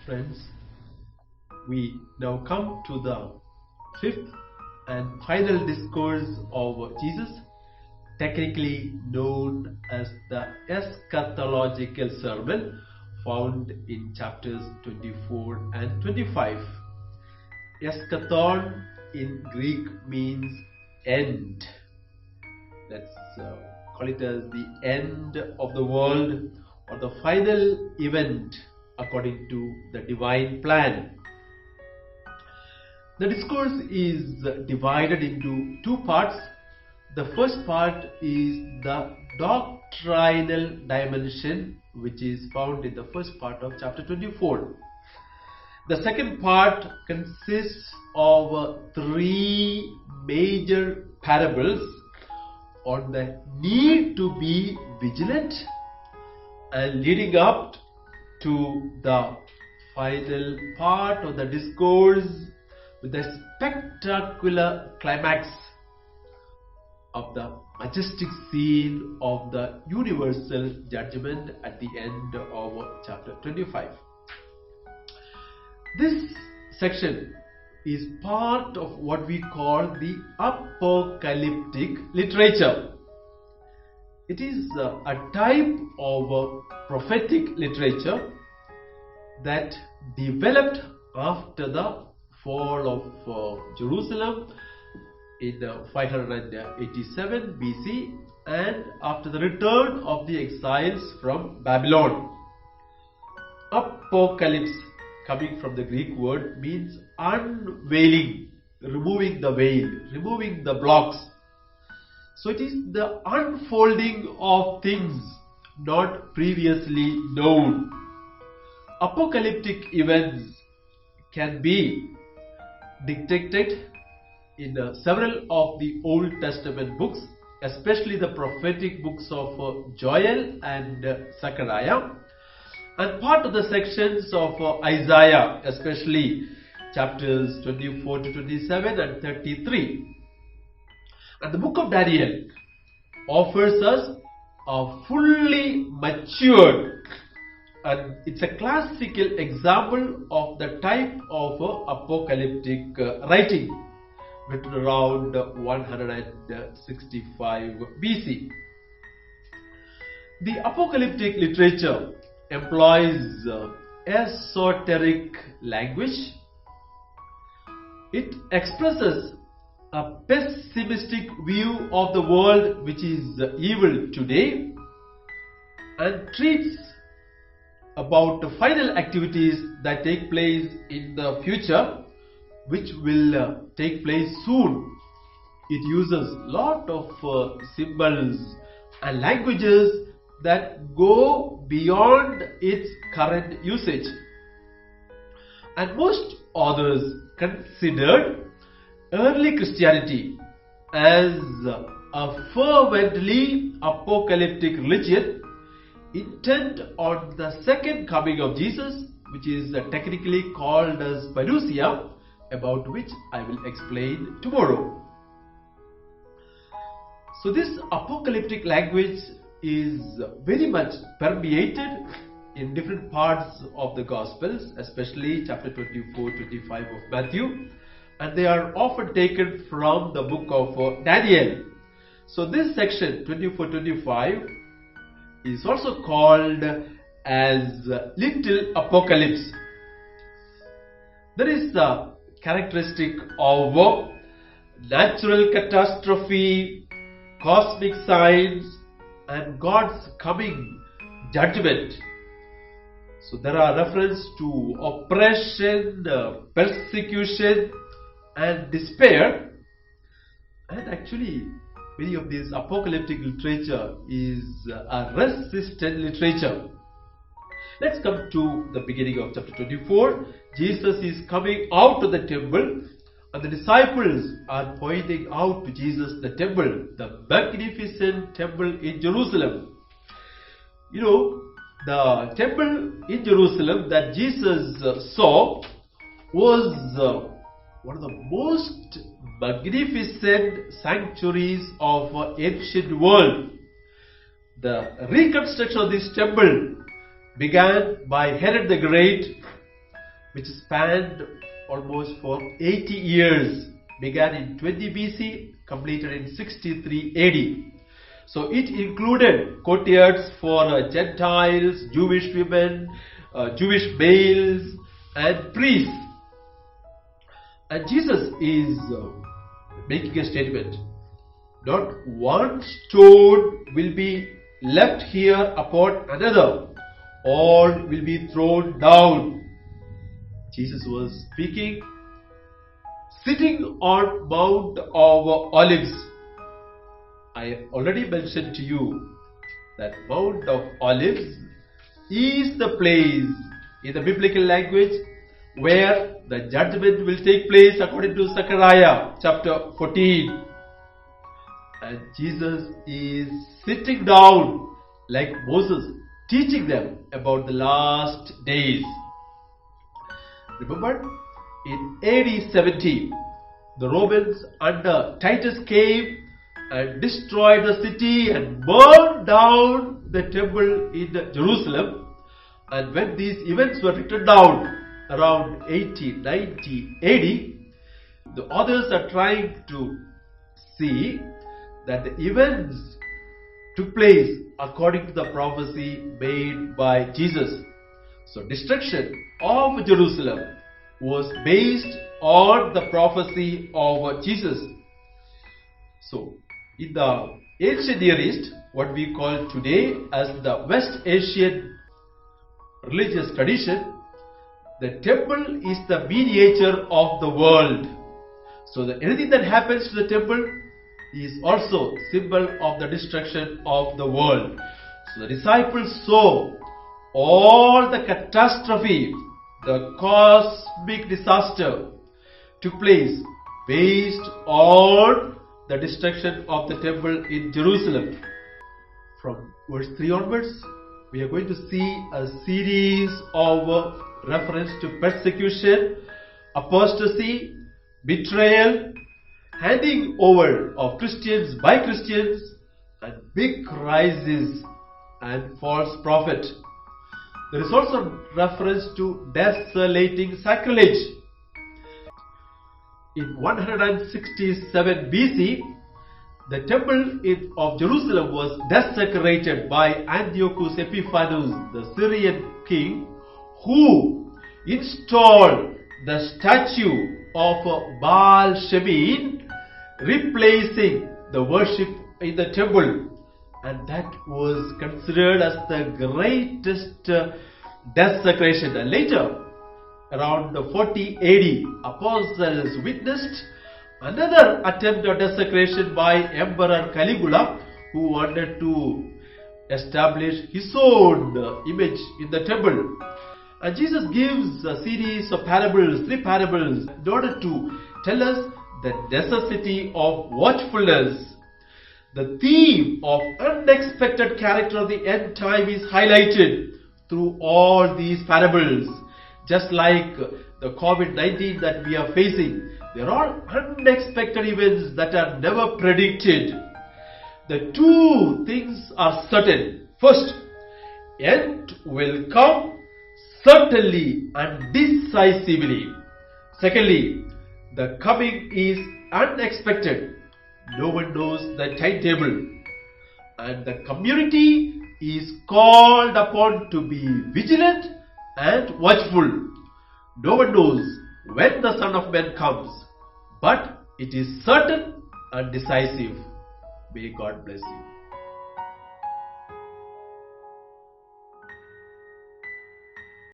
Friends, we now come to the fifth and final discourse of Jesus, technically known as the eschatological sermon, found in chapters 24 and 25. Eschaton in Greek means end. Let's call it as the end of the world or the final event according to the divine plan. The discourse is divided into two parts. The first part is the doctrinal dimension, which is found in the first part of chapter 24. The second part consists of three major parables on the need to be vigilant and leading up to the final part of the discourse with the spectacular climax of the majestic scene of the universal judgment at the end of chapter 25. This section is part of what we call the apocalyptic literature. It is a type of prophetic literature that developed after the fall of Jerusalem in 587 BC and after the return of the exiles from Babylon. Apocalypse, coming from the Greek word, means unveiling, removing the veil, removing the blocks. So it is the unfolding of things not previously known. Apocalyptic events can be detected in several of the Old Testament books, especially the prophetic books of Joel and Zechariah, and part of the sections of Isaiah, especially chapters 24 to 27 and 33. And the book of Daniel offers us a fully matured, and it's a classical example of the type of apocalyptic writing written around 165 BC. The apocalyptic literature employs esoteric language. It expresses a pessimistic view of the world which is evil today and treats about the final activities that take place in the future, which will take place soon. It uses a lot of symbols and languages that go beyond its current usage. And most authors considered early Christianity as a fervently apocalyptic religion intent on the second coming of Jesus, which is technically called as parousia, about which I will explain tomorrow. So this apocalyptic language is very much permeated in different parts of the Gospels, especially chapter 24, 25 of Matthew, and they are often taken from the book of Daniel. So this section 24-25 is also called as Little Apocalypse. There is a characteristic of natural catastrophe, cosmic signs, and God's coming judgment. So there are references to oppression, persecution, and despair. And actually, many of this apocalyptic literature is a resistant literature. Let's come to the beginning of chapter 24. Jesus is coming out of the temple, and the disciples are pointing out to Jesus the temple, the magnificent temple in Jerusalem. You know, the temple in Jerusalem that Jesus saw was one of the most magnificent sanctuaries of ancient world. The reconstruction of this temple began by Herod the Great which spanned almost for 80 years, began in 20 BC, completed in 63 AD. So it included courtyards for Gentiles, Jewish women, Jewish males and priests. And Jesus is making a statement. Not one stone will be left here upon another. All will be thrown down. Jesus was speaking sitting on Mount of Olives. I already mentioned to you that Mount of Olives is the place in the biblical language where the judgment will take place according to Zechariah chapter 14. And Jesus is sitting down like Moses, teaching them about the last days. Remember, in AD 70, the Romans under Titus came and destroyed the city and burned down the temple in Jerusalem. And when these events were written down around 80-90 AD, the authors are trying to see that the events took place according to the prophecy made by Jesus. So destruction of Jerusalem was based on the prophecy of Jesus. So in the ancient Near East, what we call today as the West Asian religious tradition, the temple is the mediator of the world. So anything that happens to the temple is also symbol of the destruction of the world. So the disciples saw all the catastrophe, the cosmic disaster took place based on the destruction of the temple in Jerusalem. From verse 3 onwards, we are going to see a series of reference to persecution, apostasy, betrayal, handing over of Christians by Christians, and big crisis and false prophet. There is also reference to desolating sacrilege. In 167 BC, the temple of Jerusalem was desecrated by Antiochus Epiphanes, the Syrian king, who installed the statue of Baal Shemin, replacing the worship in the temple. And that was considered as the greatest desecration. And later, around 40 AD, apostles witnessed another attempt at desecration by Emperor Caligula, who wanted to establish his own image in the temple. And Jesus gives a series of parables, 3 parables, in order to tell us the necessity of watchfulness. The theme of unexpected character of the end time is highlighted through all these parables. Just like the COVID-19 that we are facing, there are unexpected events that are never predicted. The 2 things are certain. First, end will come certainly and decisively. Secondly, the coming is unexpected. No one knows the timetable. And the community is called upon to be vigilant and watchful. No one knows when the Son of Man comes, but it is certain and decisive. May God bless you.